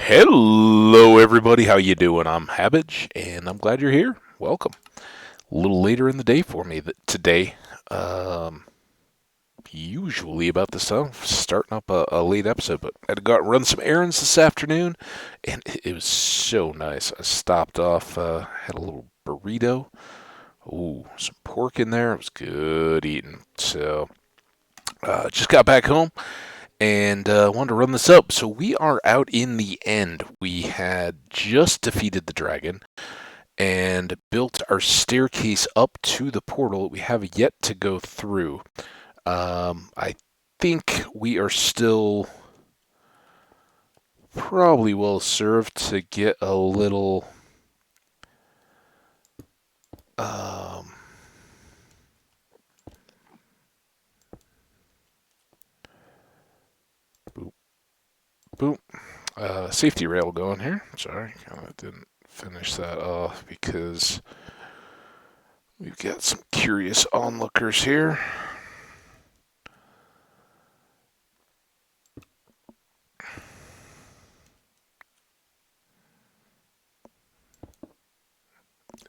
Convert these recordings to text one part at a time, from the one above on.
Hello, everybody. How you doing? I'm Hambbage, and I'm glad you're here. Welcome. A little later in the day for me today. Um, Usually about this time, starting up a late episode, but I had to go out and run some errands this afternoon, and it was so nice. I stopped off, had a little burrito. Ooh, some pork in there. It was good eating. So, just got back home and wanted to run this up. So we are out in the end. We had just defeated the dragon and built our staircase up to the portal we have yet to go through. I think we are still probably well served to get a little. Um, boop, boop. Safety rail going here. Sorry, I didn't finish that off because we've got some curious onlookers here.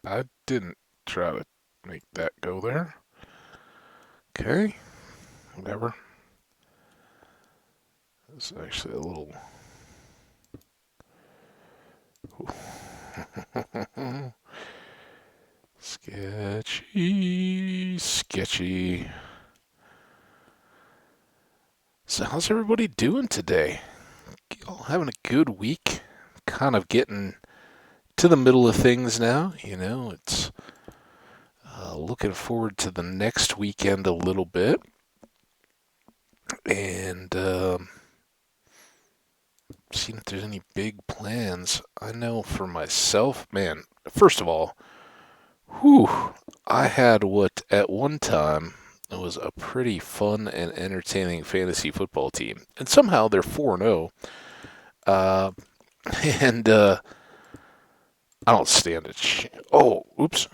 I didn't try to make that go there. Okay, whatever. It's actually a little sketchy, sketchy. So how's everybody doing today? All having a good week? Kind of getting to the middle of things now. It's looking forward to the next weekend a little bit. And seeing if there's any big plans. I know for myself, man, first of all, whew, I had what at one time was a pretty fun and entertaining fantasy football team. And somehow they're 4-0. Uh, and I don't stand it. Oh, oops.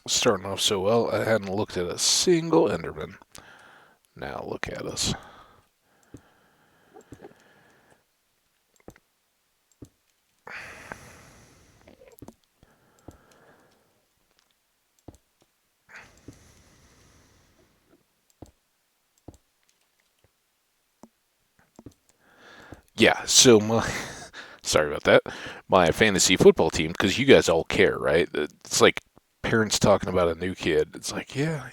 Starting off so well, I hadn't looked at a single Enderman. Now look at us. Yeah, so sorry about that. My fantasy football team, because you guys all care, right? It's like parents talking about a new kid. It's like, yeah,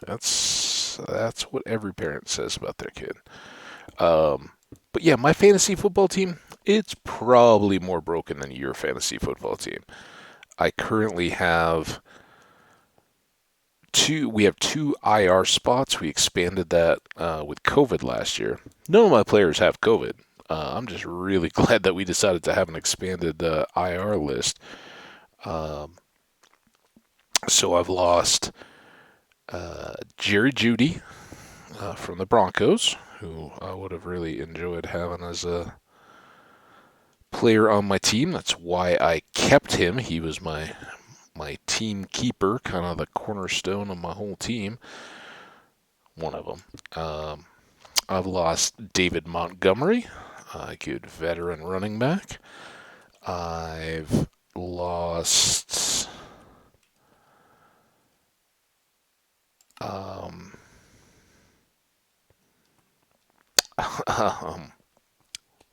that's what every parent says about their kid. Um, but yeah, my fantasy football team, it's probably more broken than your fantasy football team. I currently have two. We have two IR spots. We expanded that with COVID last year. None of my players have COVID. I'm just really glad that we decided to have an expanded IR list. Um, so I've lost Jerry Judy from the Broncos, who I would have really enjoyed having as a player on my team. That's why I kept him. He was my team keeper, kind of the cornerstone of my whole team. One of them. I've lost David Montgomery, a good veteran running back. I've lost um, I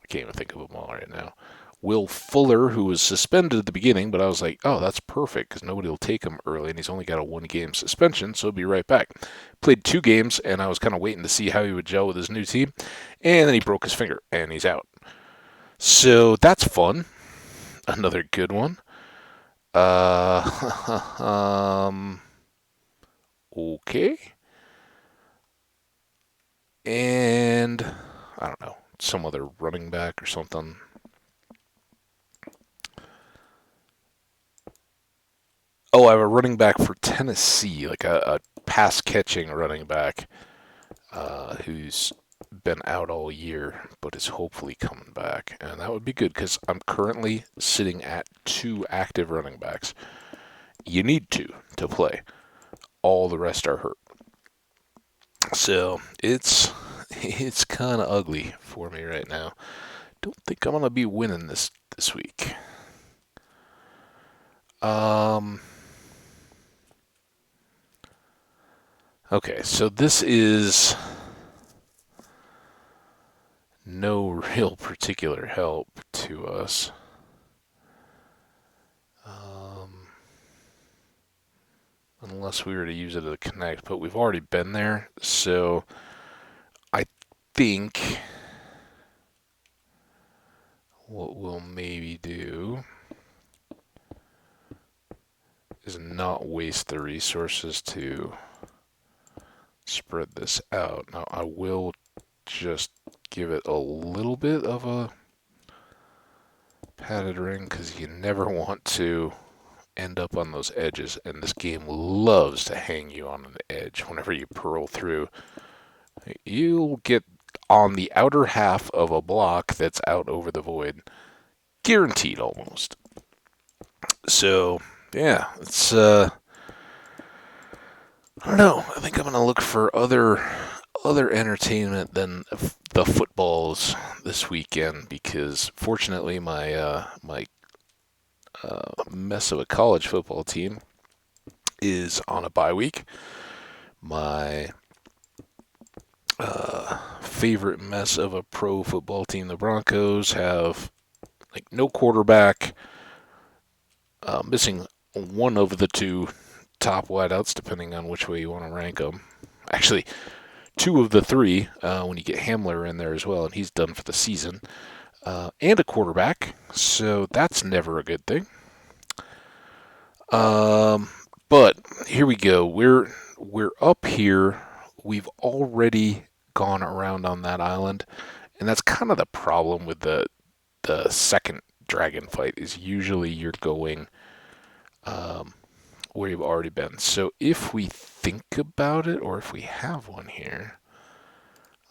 can't even think of them all right now. Will Fuller, who was suspended at the beginning, but I was like, oh, that's perfect because nobody will take him early, and he's only got a 1 game suspension, so he'll be right back. Played 2 games, and I was kind of waiting to see how he would gel with his new team, and then he broke his finger, and he's out. So that's fun. Another good one. Um, okay. And I don't know, some other running back or something. Oh, I have a running back for Tennessee, like a pass catching running back who's been out all year, but is hopefully coming back. And that would be good because I'm currently sitting at 2 active running backs. You need to play. All the rest are hurt. So It's kind of ugly for me right now. Don't think I'm gonna be winning this week. Um. Okay, so this is no real particular help to us. Um, unless we were to use it as a connect, but we've already been there, so I think what we'll maybe do is not waste the resources to spread this out. Now, I will just give it a little bit of a padded ring because you never want to end up on those edges, and this game loves to hang you on an edge whenever you pearl through. You'll get on the outer half of a block that's out over the void, guaranteed almost. So, yeah, it's I don't know. I think I'm gonna look for other entertainment than the footballs this weekend because fortunately my mess of a college football team is on a bye week. My favorite mess of a pro football team, the Broncos, have like no quarterback, missing one of the two top wideouts, depending on which way you want to rank them. Actually, two of the three when you get Hamler in there as well, and he's done for the season, and a quarterback, so that's never a good thing. Um, but here we go. We're up here. We've already gone around on that island, and that's kind of the problem with the second dragon fight is usually you're going um, where you've already been. So if we think about it, or if we have one here,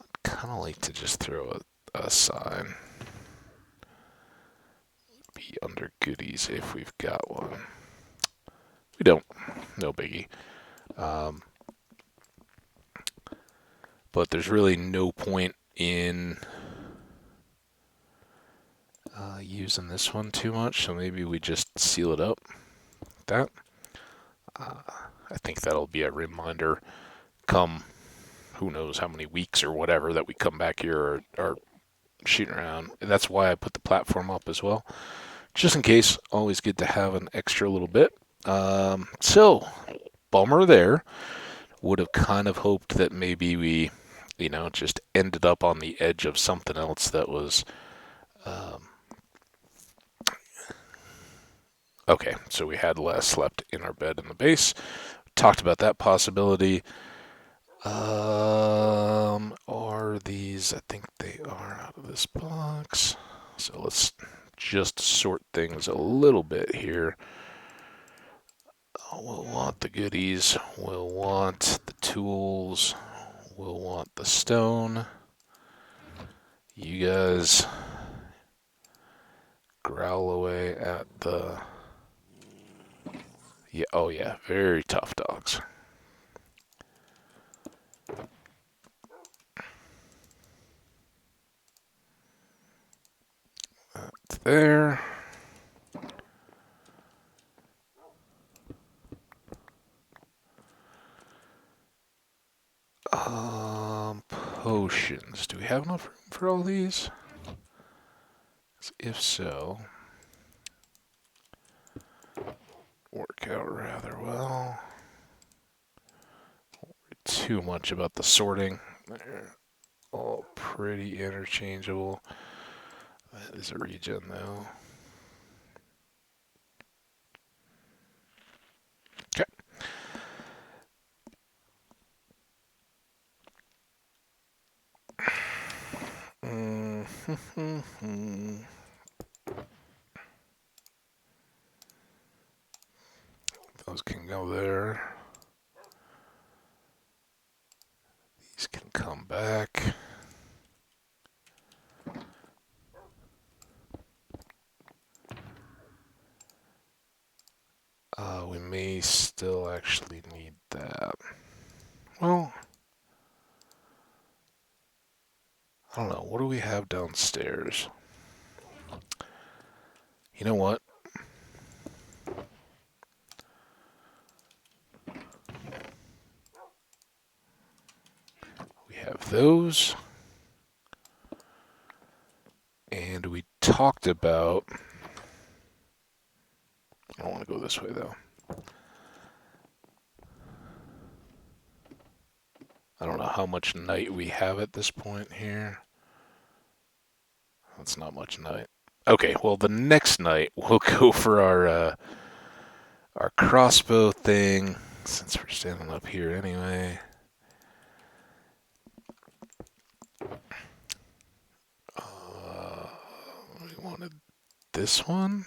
I'd kind of like to just throw a sign. Be under goodies if we've got one. We don't. No biggie. Um, but there's really no point in using this one too much, so maybe we just seal it up. That I think that'll be a reminder come who knows how many weeks or whatever that we come back here or shooting around. And that's why I put the platform up as well, just in case. Always good to have an extra little bit. So bummer there. Would have kind of hoped that maybe we, just ended up on the edge of something else that was. Um, okay, so we had less slept in our bed in the base. Talked about that possibility. Are these? I think they are out of this box. So let's just sort things a little bit here. We'll want the goodies. We'll want the tools. We'll want the stone. You guys growl away at the. Yeah, oh yeah, very tough dogs. That's there. Potions. Do we have enough room for all these? If so, work out rather well. Too much about the sorting. They're all pretty interchangeable. That is a regen though. Okay. Those can go there. These can come back. We may still actually need that. Well, I don't know. What do we have downstairs? You know what? We have those. And we talked about... I don't want to go this way, though. I don't know how much night we have at this point here. That's not much night. Okay, well, the next night we'll go for our crossbow thing, since we're standing up here anyway. We wanted this one.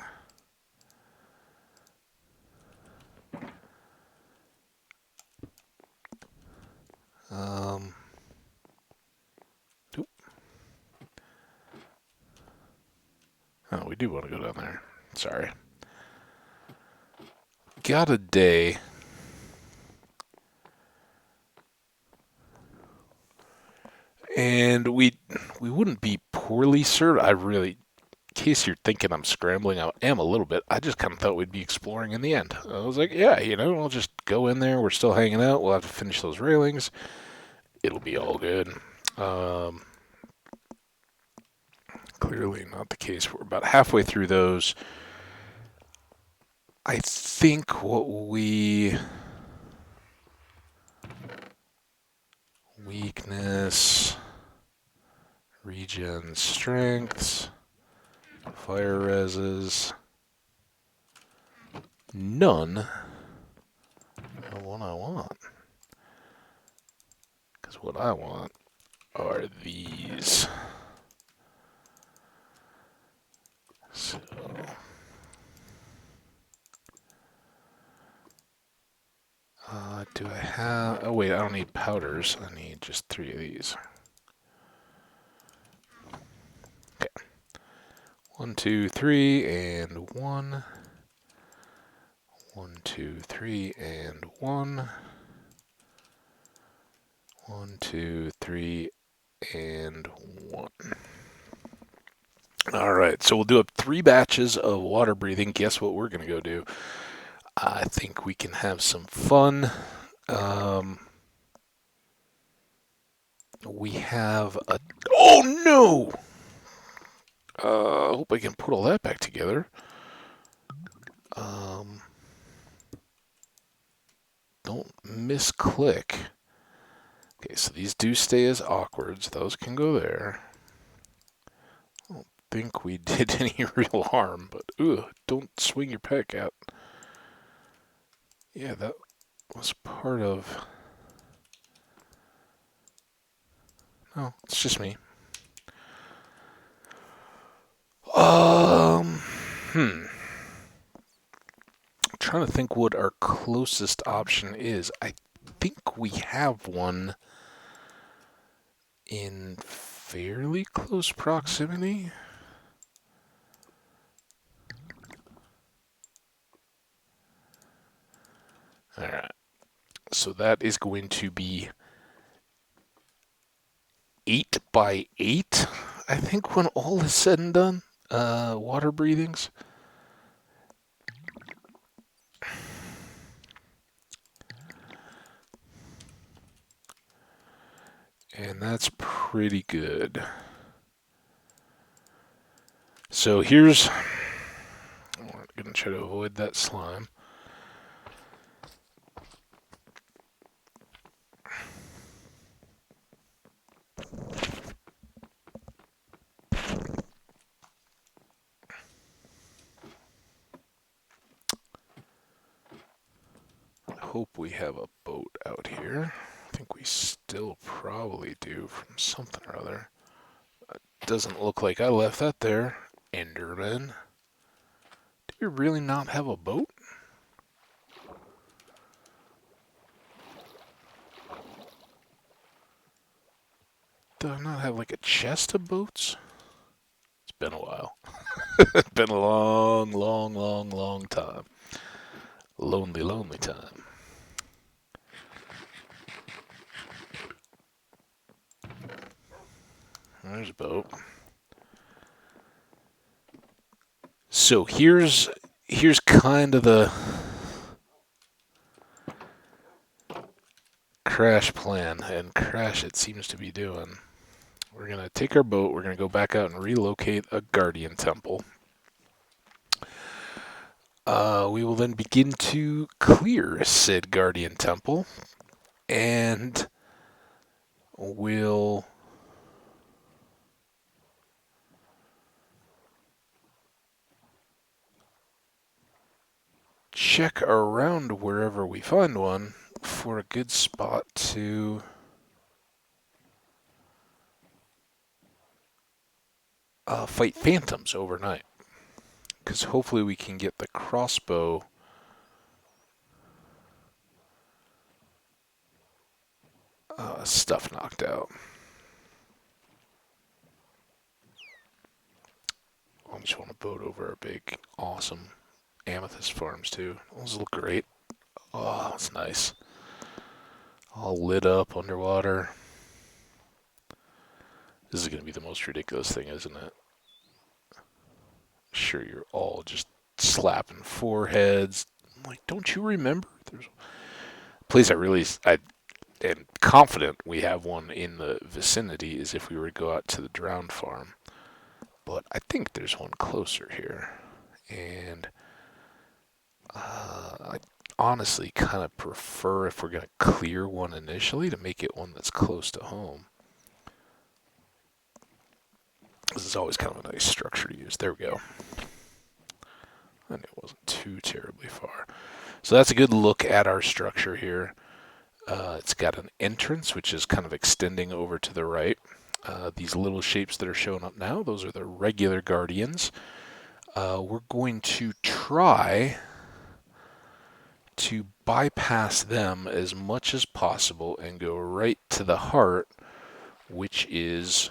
Oop. Oh, we do want to go down there. Sorry. Got a day. And we wouldn't be poorly served. I really, in case you're thinking I'm scrambling, I am a little bit. I just kind of thought we'd be exploring in the end. I was like, yeah, we'll just go in there. We're still hanging out. We'll have to finish those railings. It'll be all good. Clearly not the case. We're about halfway through those. I think what we... Weakness, regen strengths, fire reses, none of what I want. Because what I want are these. So... do I have... Oh, wait, I don't need powders. I need just 3 of these. Okay. 1, 2, 3, and 1. 1, 2, 3, and 1. 1, 2, 3, and 1. Alright, so we'll do up 3 batches of water breathing. Guess what we're going to go do? I think we can have some fun. We have a... Oh, no! I hope I can put all that back together. Don't misclick. Okay, so these do stay as awkwards. Those can go there. I don't think we did any real harm, but don't swing your pet out. Yeah, that was part of... No, it's just me. I'm trying to think what our closest option is. I think we have one in fairly close proximity. Alright, so that is going to be 8 by 8, I think, when all is said and done. Water breathings. And that's pretty good. So here's... I'm going to try to avoid that slime. I hope we have a boat out here. I think we still probably do from something or other. It doesn't look like I left that there. Enderman. Do you really not have a boat? Do I not have like a chest of boats? It's been a while. It's been a long, long, long, long time. Lonely, lonely time. There's a boat. So here's kind of the crash plan, and crash it seems to be doing. We're going to take our boat, we're going to go back out and relocate a guardian temple. We will then begin to clear said guardian temple, and we'll check around wherever we find one for a good spot to fight phantoms overnight. Because hopefully we can get the crossbow stuff knocked out. I just want to boat over our big, awesome amethyst farms too. Those look great. Oh, that's nice. All lit up underwater. This is going to be the most ridiculous thing, isn't it? Sure, you're all just slapping foreheads. I'm like, don't you remember? There's a place I am confident we have one in the vicinity is if we were to go out to the drowned farm. But I think there's one closer here. And I honestly kind of prefer if we're going to clear one initially to make it one that's close to home. This is always kind of a nice structure to use. There we go. And it wasn't too terribly far. So that's a good look at our structure here. It's got an entrance, which is kind of extending over to the right. These little shapes that are showing up now, those are the regular guardians. We're going to try to bypass them as much as possible and go right to the heart, which is...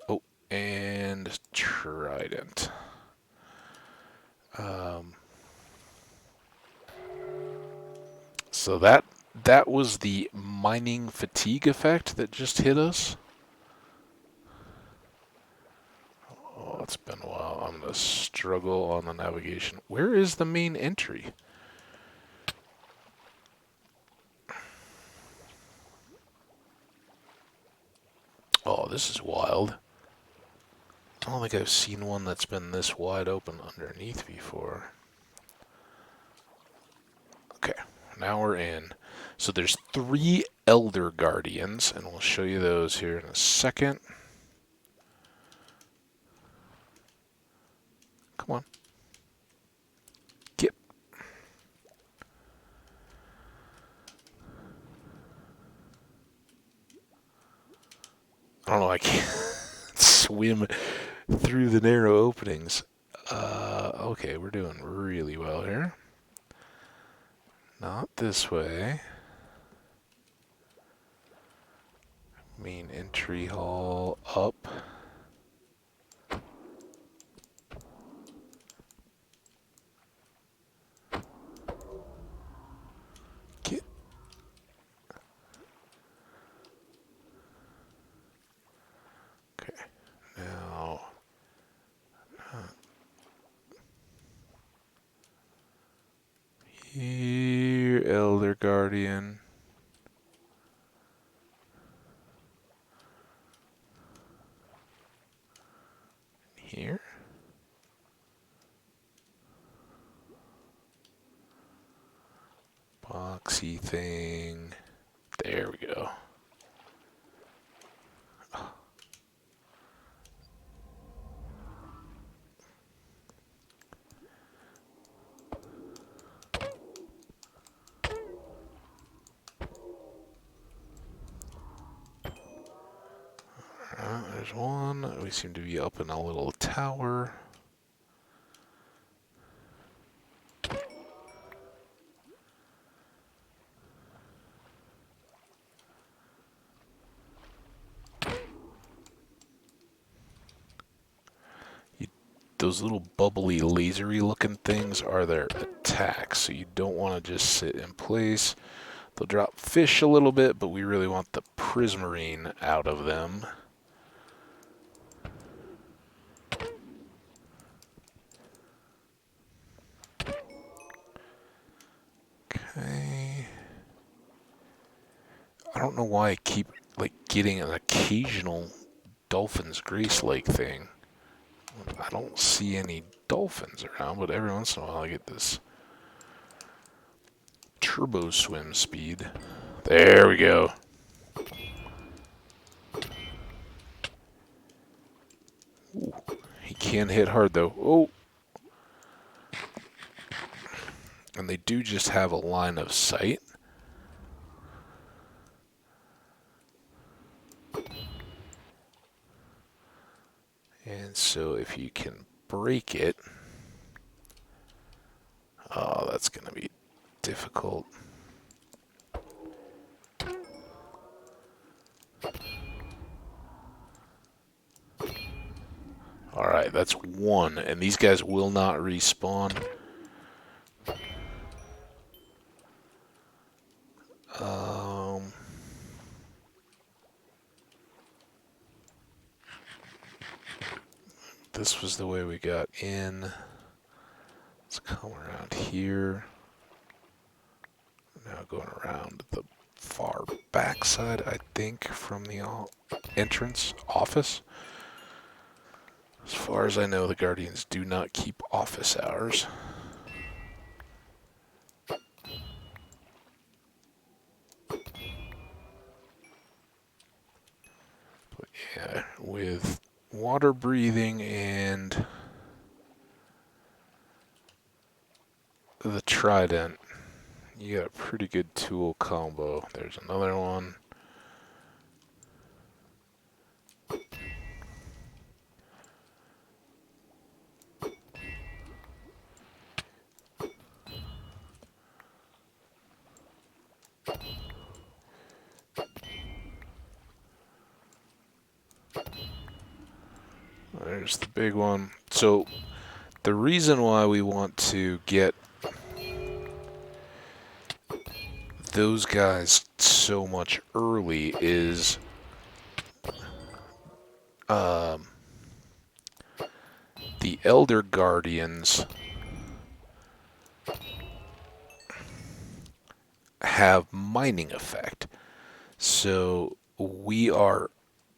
Oh, and trident. So that was the mining fatigue effect that just hit us. Oh, it's been a while. I'm going to struggle on the navigation. Where is the main entry? Oh, this is wild. I don't think I've seen one that's been this wide open underneath before. Okay, now we're in. So there's 3 Elder Guardians, and we'll show you those here in a second. Come on. Get. I don't know, I can't swim through the narrow openings. Okay, we're doing really well here. Not this way. Main entry hall up. Get. Okay, now. Here, Elder Guardian. Here. Boxy thing. There we go. There's one. We seem to be up in a little tower. Those little bubbly, lasery looking things are their attacks, so you don't want to just sit in place. They'll drop fish a little bit, but we really want the prismarine out of them. Okay. I don't know why I keep like getting an occasional Dolphins Grace Lake thing. I don't see any dolphins around, but every once in a while I get this turbo swim speed. There we go. Ooh, he can hit hard though. Oh! And they do just have a line of sight. And so if you can break it, oh, that's going to be difficult. Alright, that's one, and these guys will not respawn. This was the way we got in. Let's come around here. Now going around the far back side, I think, from the entrance office. As far as I know, the Guardians do not keep office hours. But yeah, with water breathing and the trident, you got a pretty good tool combo. There's another one. There's the big one. So the reason why we want to get those guys so much early is the Elder Guardians have mining effect. So we are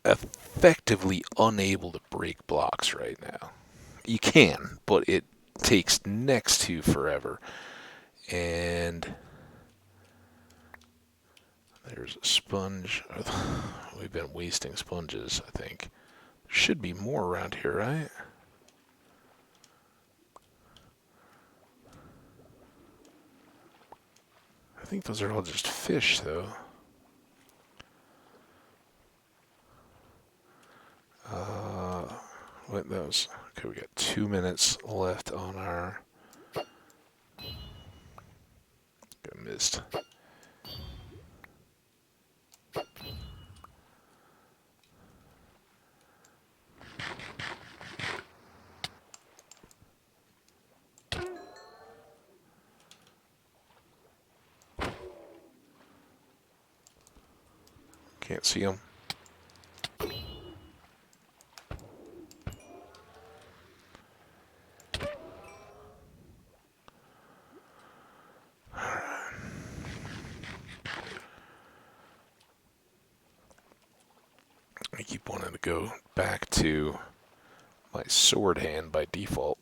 effectively unable to break blocks right now. You can, but it takes next to forever. And there's a sponge. We've been wasting sponges, I think. There should be more around here, right? I think those are all just fish, though. What those? Okay, we got 2 minutes left on our. Got missed. Can't see them. I keep wanting to go back to my sword hand by default.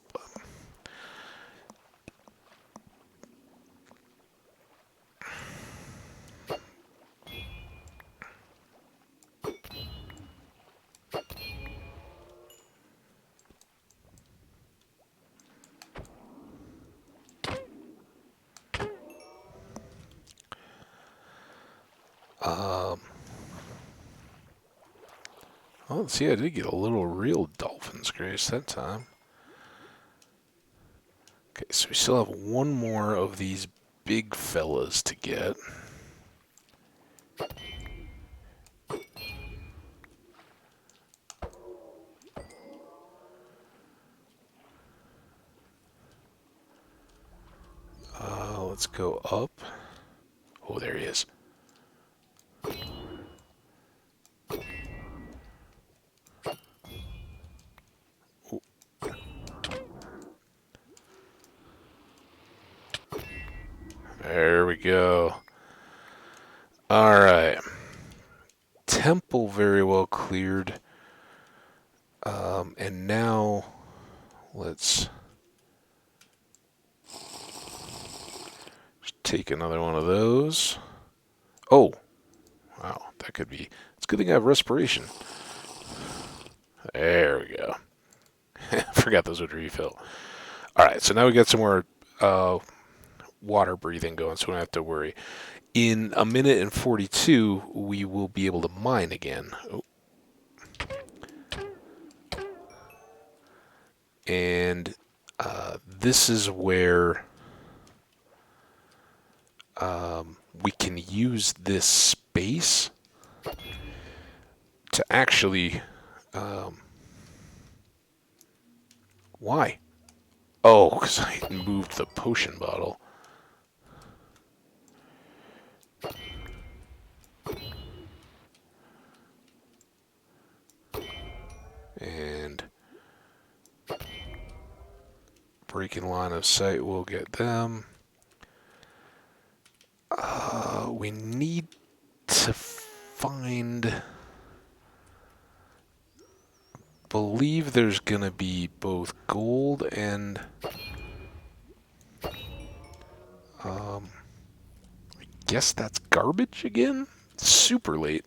Oh, see, I did get a little real Dolphins Grace that time. Okay, so we still have one more of these big fellas to get. Let's go up. Oh, there he is. There we go. Alright. Temple very well cleared. And now let's take another one of those. Oh, wow, that could be. It's a good thing I have respiration. There we go. Forgot those would refill. Alright, so now we got some more water breathing going, so we don't have to worry. In a minute and 42, we will be able to mine again. Oh. And this is where we can use this space to actually... why? Oh, because I moved the potion bottle. And breaking line of sight will get them. We need to find... believe there's gonna be both gold and... I guess that's garbage again? It's super late.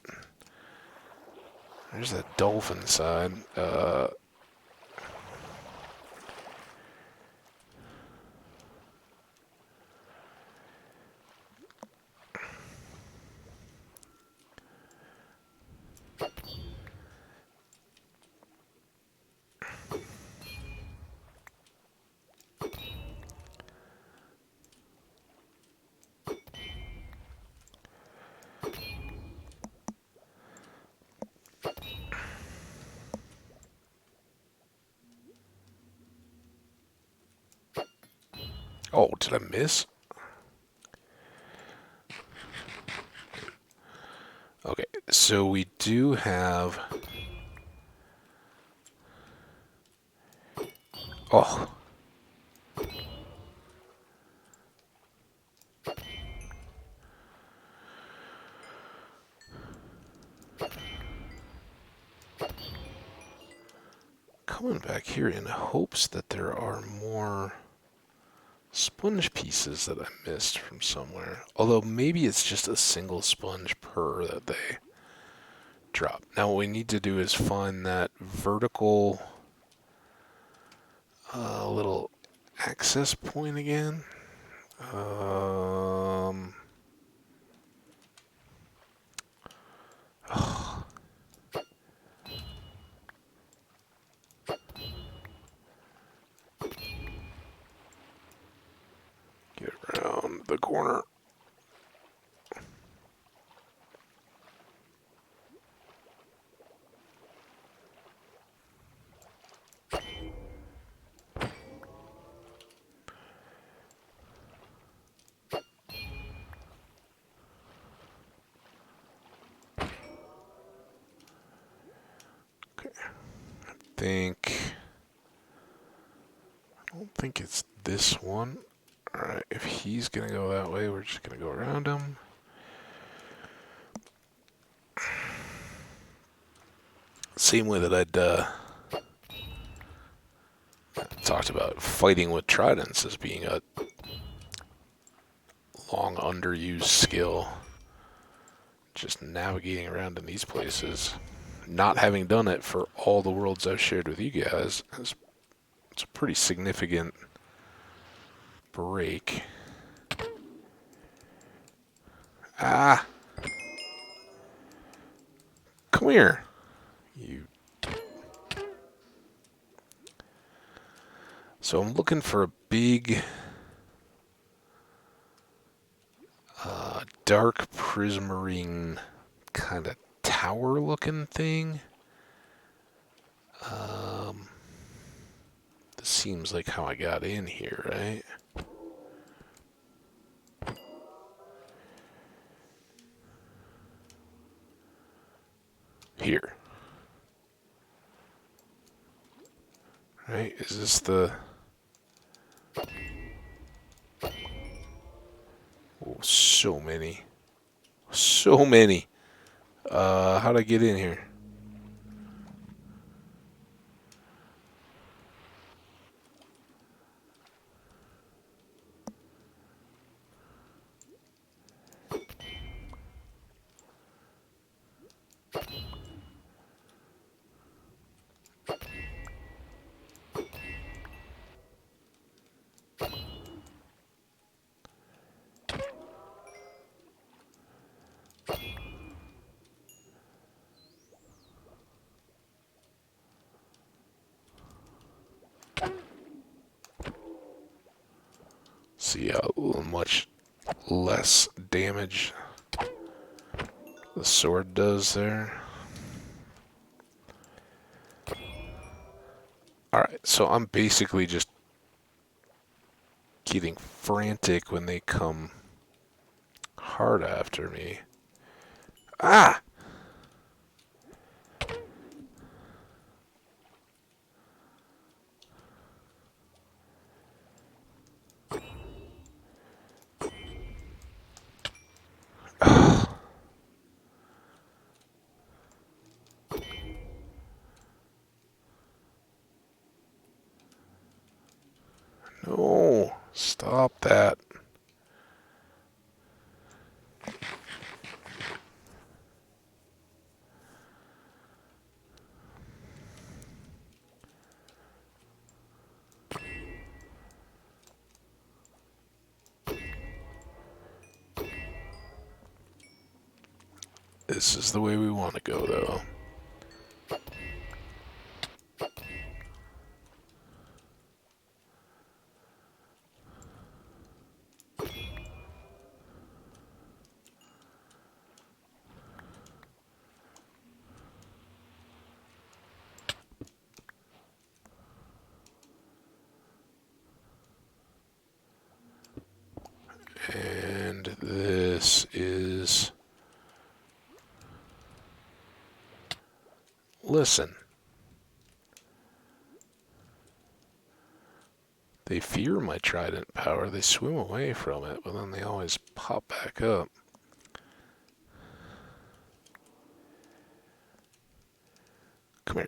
There's that dolphin side. Oh, did I miss? Okay, so we do have... Oh. Coming back here in hopes that there are more sponge pieces that I missed from somewhere. Although maybe it's just a single sponge per that they drop. Now what we need to do is find that vertical little access point again. Get around the corner. I don't think it's this one. Alright, if he's gonna go that way, we're just gonna go around him. Same way that I'd talked about fighting with tridents as being a long underused skill. Just navigating around in these places. Not having done it for all the worlds I've shared with you guys, it's a pretty significant break. Ah! Come here, you. So I'm looking for a big, dark prismarine kind of tower-looking thing. This seems like how I got in here, right? Here. Right? Is this the... so many. So many. How'd I get in here? See how much less damage the sword does there. Alright, so I'm basically just getting frantic when they come hard after me. Ah! No, stop that. This is the way we want to go, though. And this is... Listen. They fear my trident power, they swim away from it, but then they always pop back up. Come here.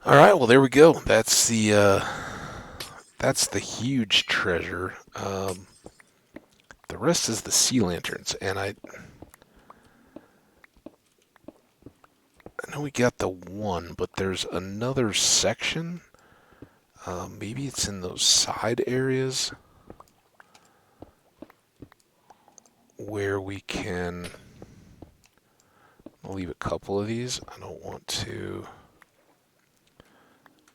All right, well there we go. That's the huge treasure. The rest is the sea lanterns, and I know we got the one, but there's another section. Maybe it's in those side areas where we can. I'll leave a couple of these. I don't want to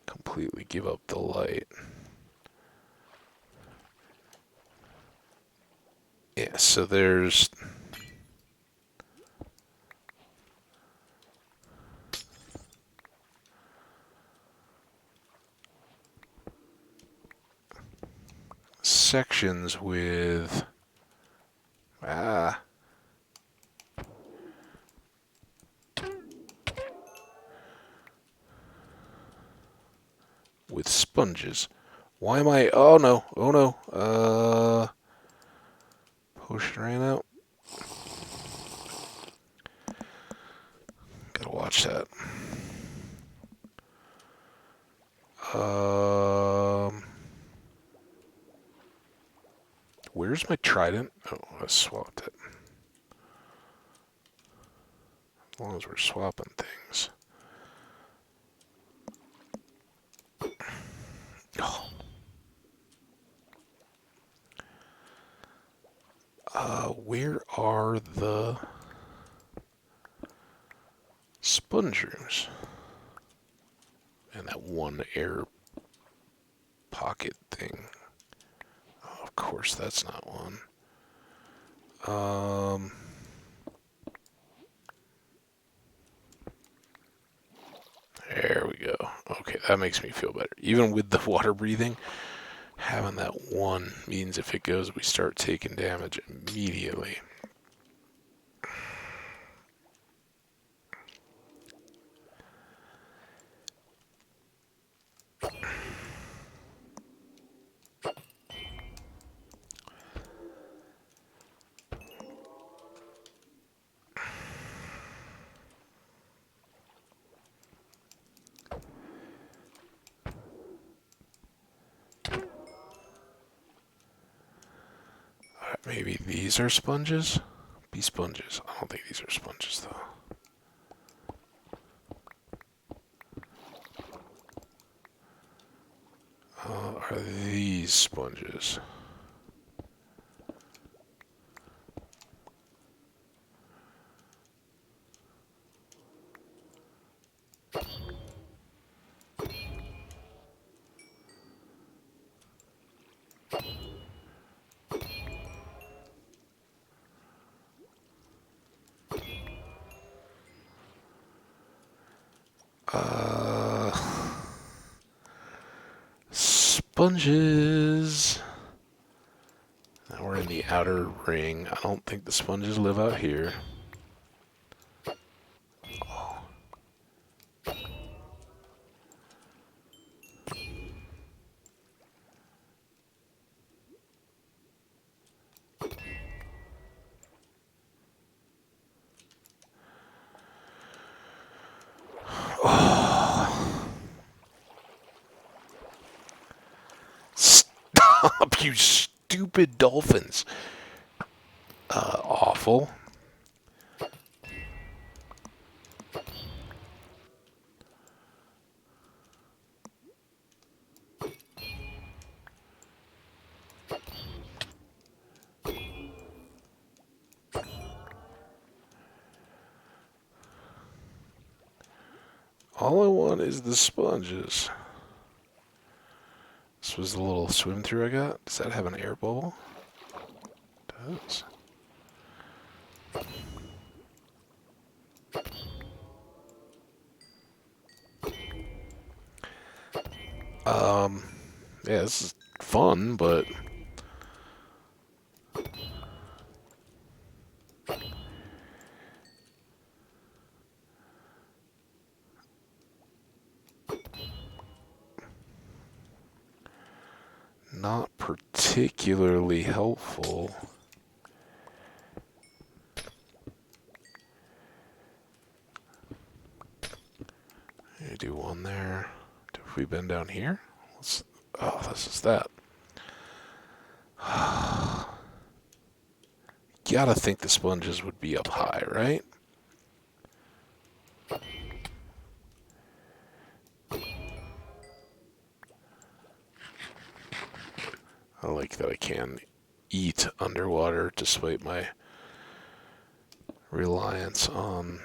completely give up the light. Yeah, so there's sections with with sponges. Why am I? Oh no! Oh no! Potion ran out. Gotta watch that. Where's my trident? Oh, I swapped it. As long as we're swapping things. Oh. Where are the sponge rooms? And that one air pocket thing. Oh, of course. course, that's not one. Um, there we go. Okay, that makes me feel better. Even with the water breathing, having that one means if it goes, we start taking damage immediately. Maybe these are sponges? Be sponges. I don't think these are sponges, though. Are these sponges? Sponges. Now we're in the outer ring. I don't think the sponges live out here. Stop, you stupid dolphins. Awful. All I want is the sponges. This was the little swim through I got. Does that have an air bubble? It does. Yeah, this is fun, but not particularly helpful. Do one there. Have we been down here? Oh, this is that. Gotta think the sponges would be up high, right? I like that I can eat underwater despite my reliance on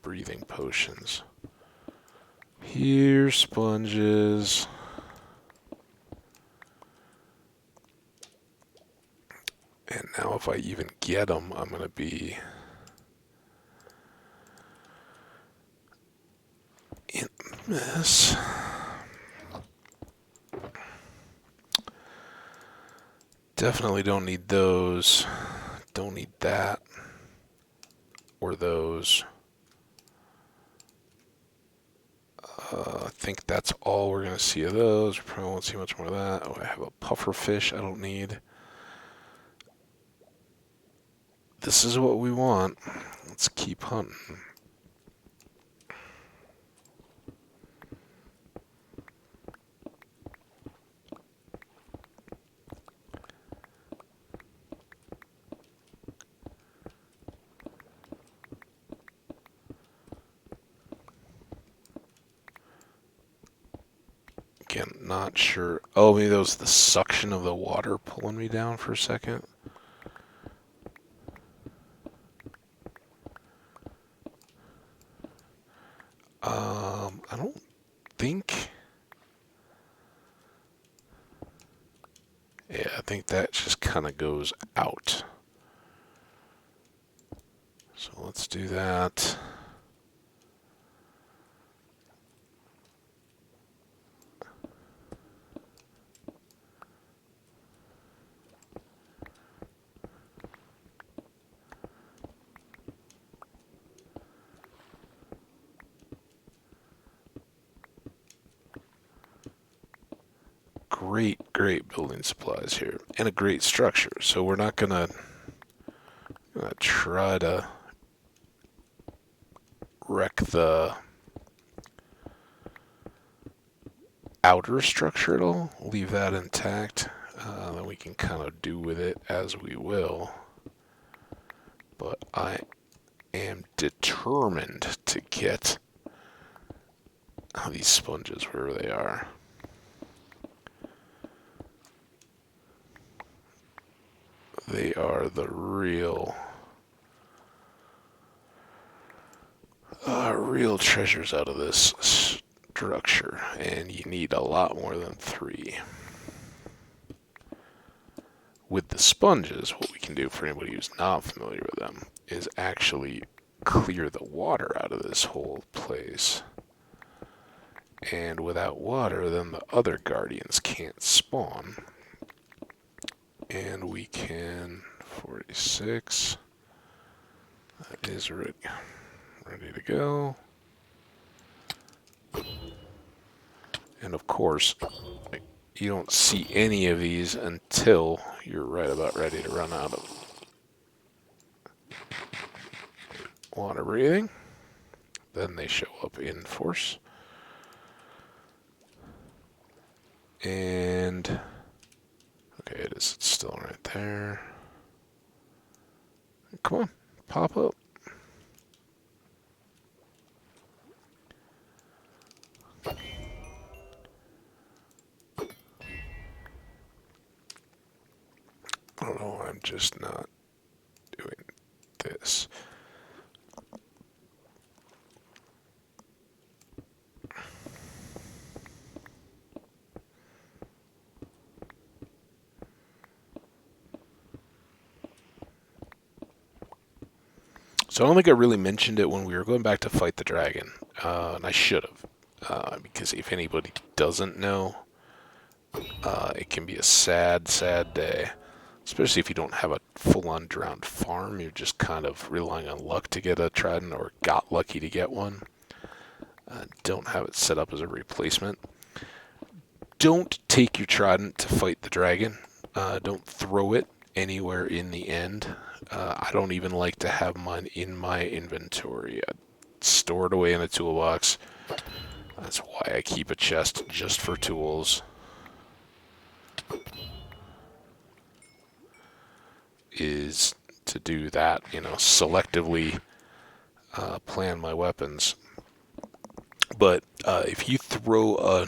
breathing potions. Here, sponges. And now if I even get them, I'm going to be in a mess. Definitely don't need those. Don't need that. Or those. I think that's all we're going to see of those. We probably won't see much more of that. Oh, I have a puffer fish I don't need. This is what we want. Let's keep hunting. Again, not sure. Oh, maybe that was the suction of the water pulling me down for a second. I don't think. kind of goes out. So let's do that. Great building supplies here, and a great structure. So we're not gonna try to wreck the outer structure at all. Leave that intact. Then we can kind of do with it as we will. But I am determined to get these sponges wherever they are. They are the real treasures out of this structure, and you need a lot more than 3. With the sponges, what we can do for anybody who's not familiar with them is actually clear the water out of this whole place. And without water, then the other guardians can't spawn. And we can 46. That is ready to go. And of course, you don't see any of these until you're right about ready to run out of water breathing. Then they show up in force. And okay, it's still right there. Come on, pop up. I don't know, I'm just not doing this. So I don't think I really mentioned it when we were going back to fight the dragon, and I should have, because if anybody doesn't know, it can be a sad day. Especially if you don't have a full-on drowned farm, you're just kind of relying on luck to get a trident, or got lucky to get one. Don't have it set up as a replacement. Don't take your trident to fight the dragon. Don't throw it anywhere in the end. I don't even like to have mine in my inventory. I store it away in a toolbox. That's why I keep a chest just for tools. Is to do that, selectively plan my weapons. But if you throw a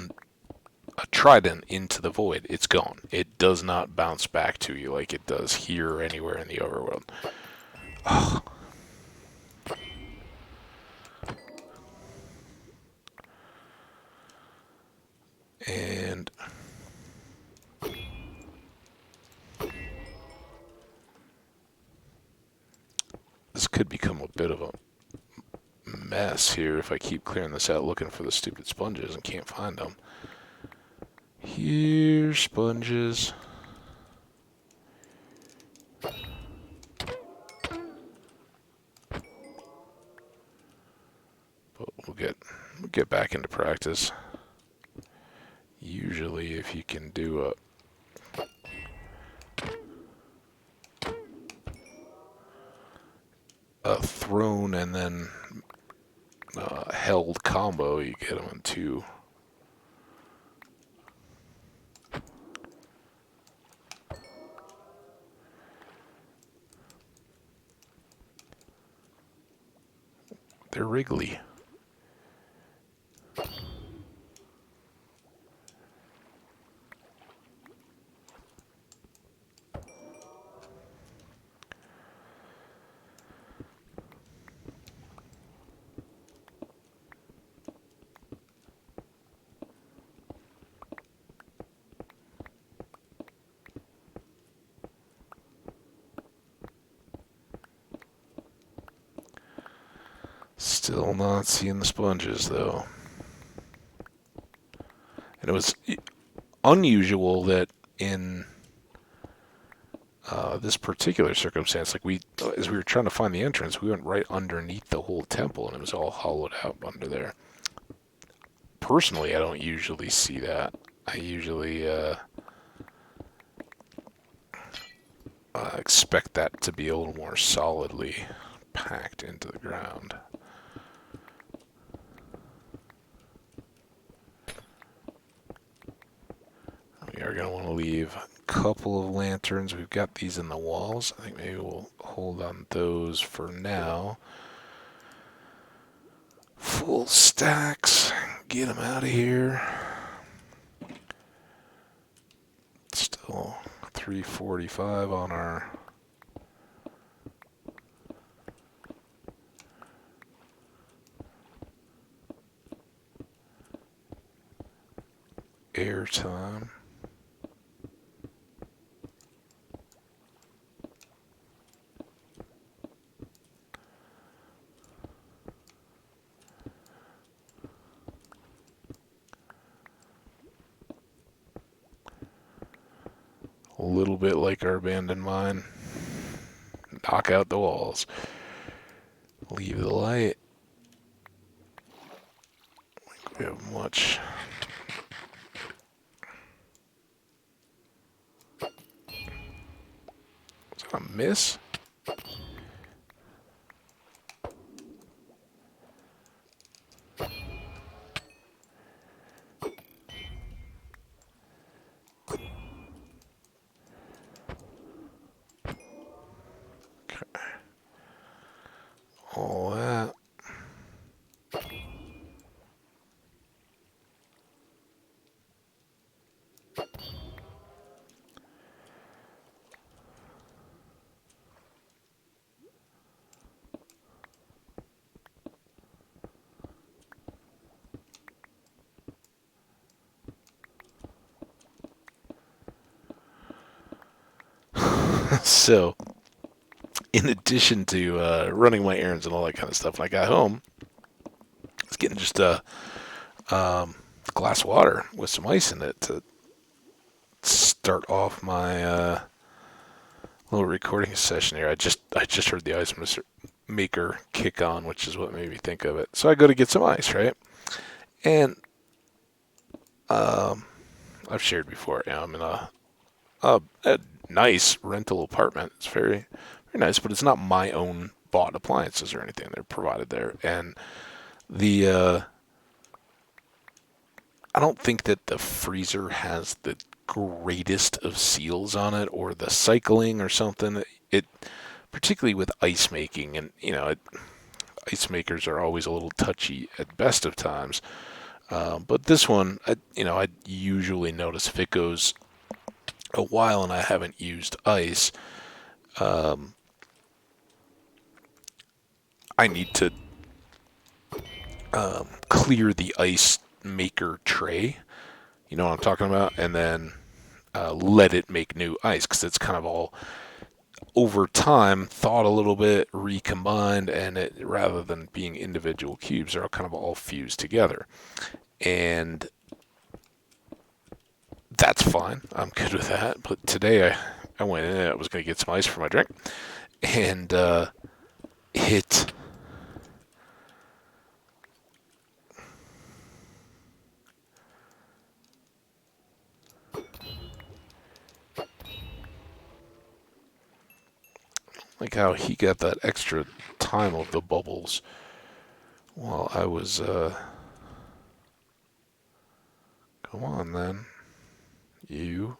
trident into the void, it's gone. It does not bounce back to you like it does here or anywhere in the overworld. Oh. And this could become a bit of a mess here if I keep clearing this out looking for the stupid sponges and can't find them. Here, sponges. But we'll get back into practice. Usually if you can do a thrown and then held combo, you get them in 2. They're wriggly. Still not seeing the sponges, though. And it was unusual that in this particular circumstance, like as we were trying to find the entrance, we went right underneath the whole temple, and it was all hollowed out under there. Personally, I don't usually see that. I usually expect that to be a little more solidly packed into the ground. We are going to want to leave a couple of lanterns. We've got these in the walls. I think maybe we'll hold on those for now. Full stacks. Get them out of here. Still 345 on our airtime. A little bit like our abandoned mine. Knock out the walls. Leave the light. I think we have much. Is that a miss? All that. So, in addition to running my errands and all that kind of stuff, when I got home, I was getting just a glass of water with some ice in it to start off my little recording session here. I just heard the ice maker kick on, which is what made me think of it. So I go to get some ice, right? And I've shared before. You know, I'm in a nice rental apartment. It's very very nice, but it's not my own bought appliances or anything. They're provided there, and the I don't think that the freezer has the greatest of seals on it, or the cycling or something. It particularly with ice making, and ice makers are always a little touchy at best of times. But this one, I usually notice if it goes a while and I haven't used ice, I need to clear the ice maker tray. You know what I'm talking about? And then let it make new ice, because it's kind of all over time thawed a little bit, recombined, and it, rather than being individual cubes, they're kind of all fused together. And that's fine. I'm good with that. But today I went in and I was going to get some ice for my drink, and it like how he got that extra time of the bubbles while I was come on then. You.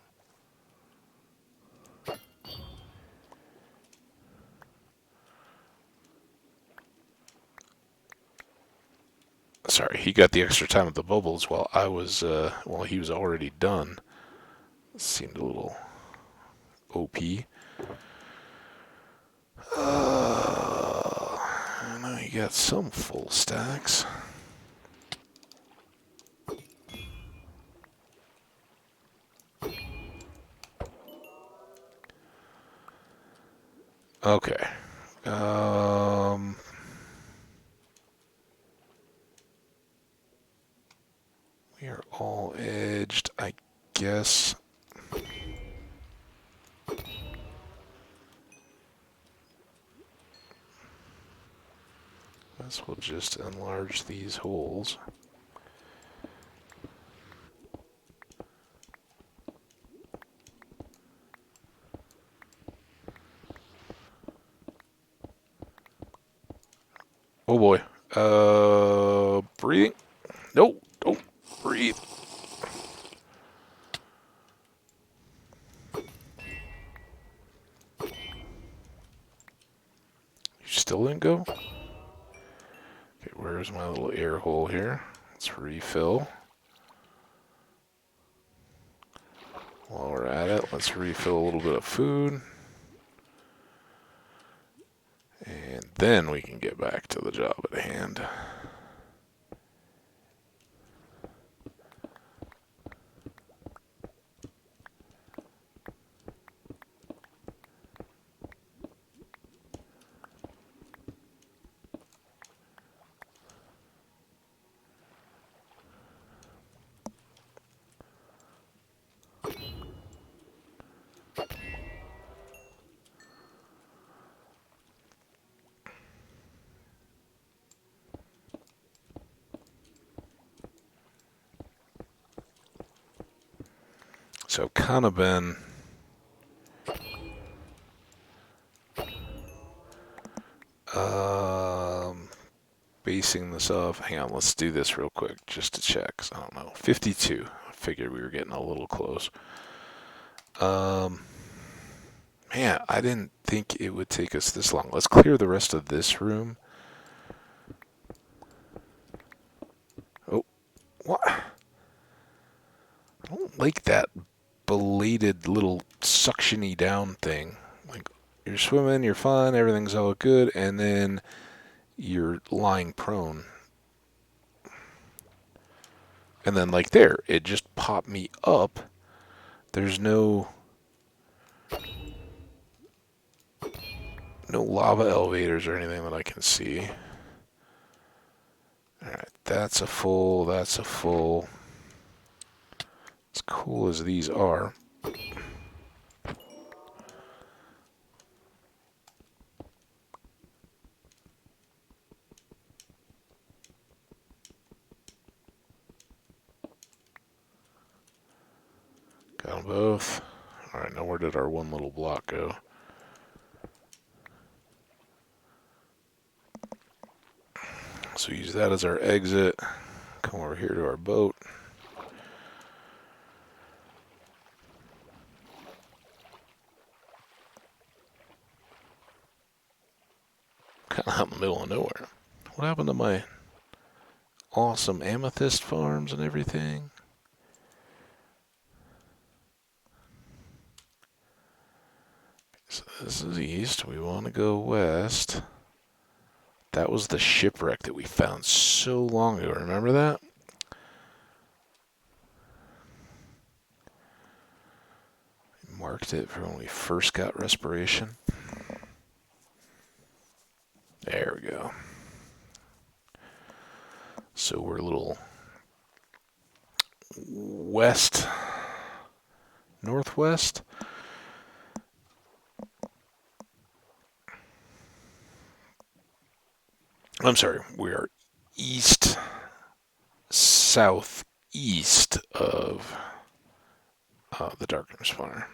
Sorry, he got the extra time of the bubbles while I was while he was already done. Seemed a little OP. Now you got some full stacks. Okay. guess. Guess we'll just enlarge these holes. Oh boy. Breathing. Nope, don't breathe. You still didn't go? Okay, where's my little air hole here? Let's refill. While we're at it, let's refill a little bit of food. And then we can get back to the job at hand. So I've kind of been basing this off. Hang on, let's do this real quick just to check. 'Cause I don't know. 52. I figured we were getting a little close. Man, I didn't think it would take us this long. Let's clear the rest of this room. Oh, what? I don't like that belated little suction-y down thing. Like, you're swimming, you're fine, everything's all good, and then you're lying prone. And then, like there, it just popped me up. There's no lava elevators or anything that I can see. Alright, that's a full, that's a full. As cool as these are. Got them both. Alright, now where did our one little block go? So use that as our exit. Come over here to our boat. Kind of out in the middle of nowhere. What happened to my awesome amethyst farms and everything? So this is east. We want to go west. That was the shipwreck that we found so long ago. Remember that? We marked it for when we first got respiration. There we go. So we're a little west, northwest. I'm sorry, we are east, southeast of the Darkness Fire.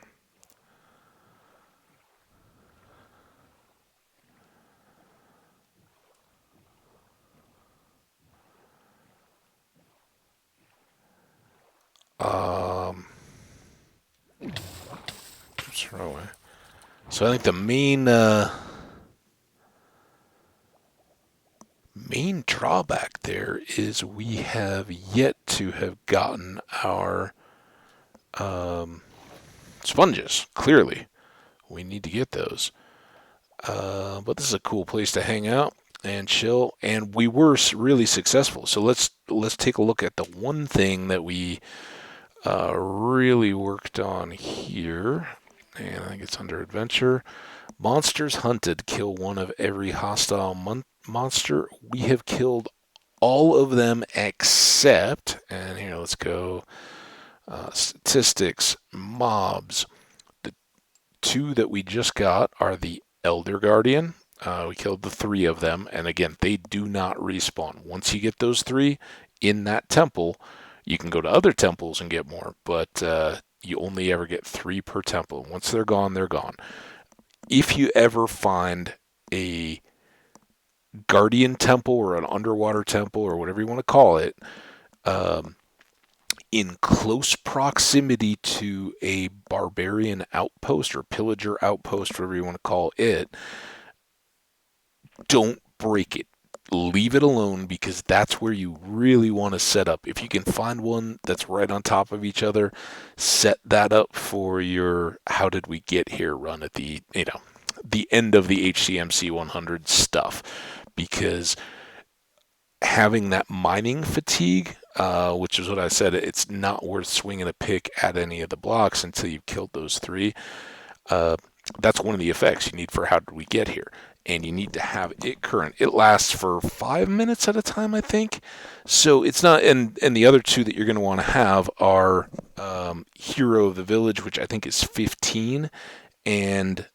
Oops, wrong way. So I think the main drawback there is we have yet to have gotten our sponges. Clearly, we need to get those. But this is a cool place to hang out and chill, and we were really successful. So let's take a look at the one thing that we really worked on here, and I think it's under adventure. Monsters hunted. Kill one of every hostile monster. We have killed all of them except, and here let's go Statistics, mobs. The two that we just got are the Elder Guardian. We killed the three of them, and again, they do not respawn. Once you get those three in that temple, you can go to other temples and get more, but you only ever get three per temple. Once they're gone, they're gone. If you ever find a guardian temple or an underwater temple or whatever you want to call it, um, in close proximity to a barbarian outpost or pillager outpost, whatever you want to call it, don't break it. Leave it alone because that's where you really want to set up. If you can find one that's right on top of each other, set that up for your how did we get here run at the end of the HCMC 100 stuff, because having that mining fatigue, which is what I said, it's not worth swinging a pick at any of the blocks until you've killed those three. That's one of the effects you need for how did we get here. And you need to have it current. It lasts for 5 minutes at a time, I think. So it's not, and the other two that you're going to want to have are Hero of the Village, which I think is 15, and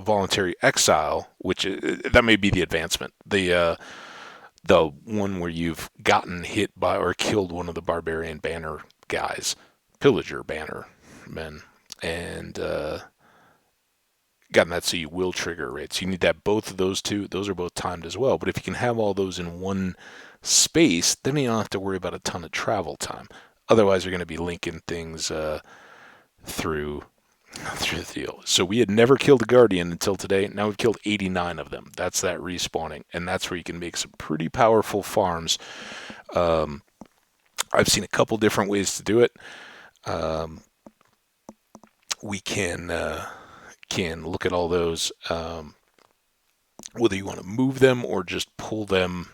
Voluntary Exile, which that may be the advancement. The one where you've gotten hit by or killed one of the barbarian banner guys, pillager banner men, and gotten that so you will trigger a raid. So you need to have both of those two. Those are both timed as well. But if you can have all those in one space, then you don't have to worry about a ton of travel time. Otherwise, you're going to be linking things through the deal. So we had never killed a Guardian until today. Now we've killed 89 of them. That's that respawning. And that's where you can make some pretty powerful farms. I've seen a couple different ways to do it. We can look at all those, whether you want to move them or just pull them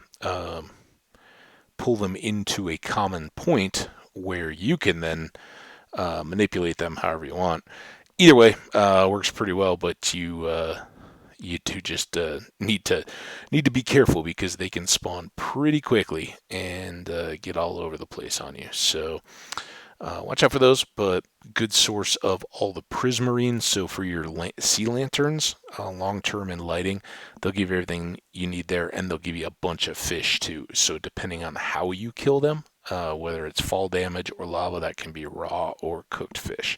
into a common point where you can then manipulate them however you want. Either way, works pretty well, but you do just need to be careful because they can spawn pretty quickly and get all over the place on you. So watch out for those, but good source of all the prismarines. So for your sea lanterns, long-term in lighting, they'll give you everything you need there, and they'll give you a bunch of fish too. So depending on how you kill them, whether it's fall damage or lava, that can be raw or cooked fish.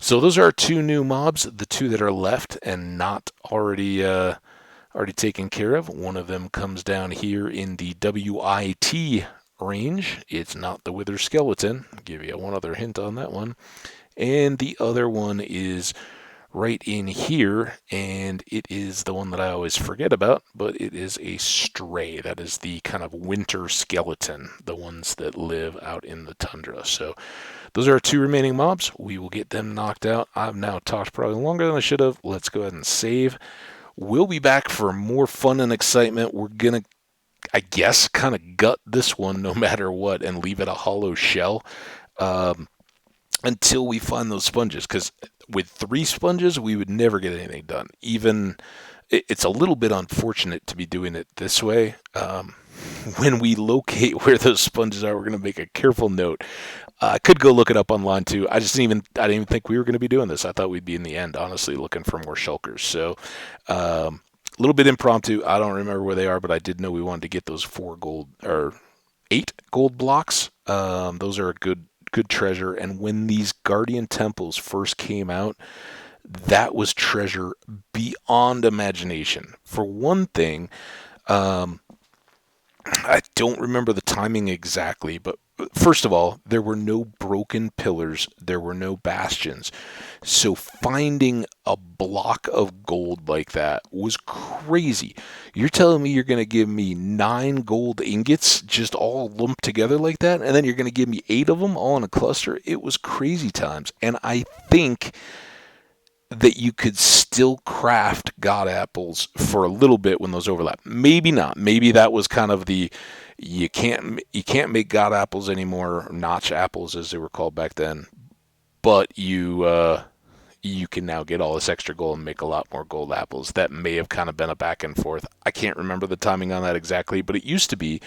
So those are our two new mobs, the two that are left and not already taken care of. One of them comes down here in the WIT range. It's not the Wither Skeleton. I'll give you one other hint on that one. And the other one is right in here, and it is the one that I always forget about, but it is a Stray. That is the kind of winter skeleton, the ones that live out in the tundra. So those are our two remaining mobs. We will get them knocked out. I've now talked probably longer than I should have. Let's go ahead and save. We'll be back for more fun and excitement. We're going to, I guess, kind of gut this one no matter what and leave it a hollow shell until we find those sponges. Because with 3 sponges, we would never get anything done. Even, it's a little bit unfortunate to be doing it this way. When we locate where those sponges are, we're going to make a careful note. I could go look it up online too. I didn't even think we were going to be doing this. I thought we'd be in the end, honestly, looking for more shulkers. So, a little bit impromptu. I don't remember where they are, but I did know we wanted to get those 8 gold blocks. Those are a good treasure. And when these Guardian Temples first came out, that was treasure beyond imagination. For one thing, I don't remember the timing exactly, but first of all, there were no broken pillars. There were no bastions. So finding a block of gold like that was crazy. You're telling me you're going to give me 9 gold ingots just all lumped together like that, and then you're going to give me 8 of them all in a cluster? It was crazy times. And I think that you could still craft god apples for a little bit when those overlap. Maybe not. Maybe that was kind of the you can't make god apples anymore, notch apples as they were called back then. But you you can now get all this extra gold and make a lot more gold apples. That may have kind of been a back and forth. I can't remember the timing on that exactly, but it used to be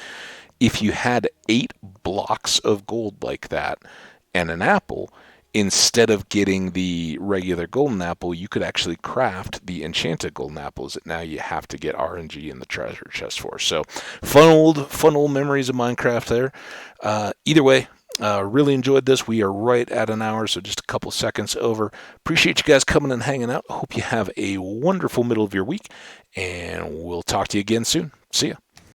if you had 8 blocks of gold like that and an apple, instead of getting the regular golden apple, you could actually craft the enchanted golden apples that now you have to get RNG in the treasure chest for. So fun old memories of Minecraft there. Either way, really enjoyed this. We are right at an hour, so just a couple seconds over. Appreciate you guys coming and hanging out. Hope you have a wonderful middle of your week, and we'll talk to you again soon. See ya.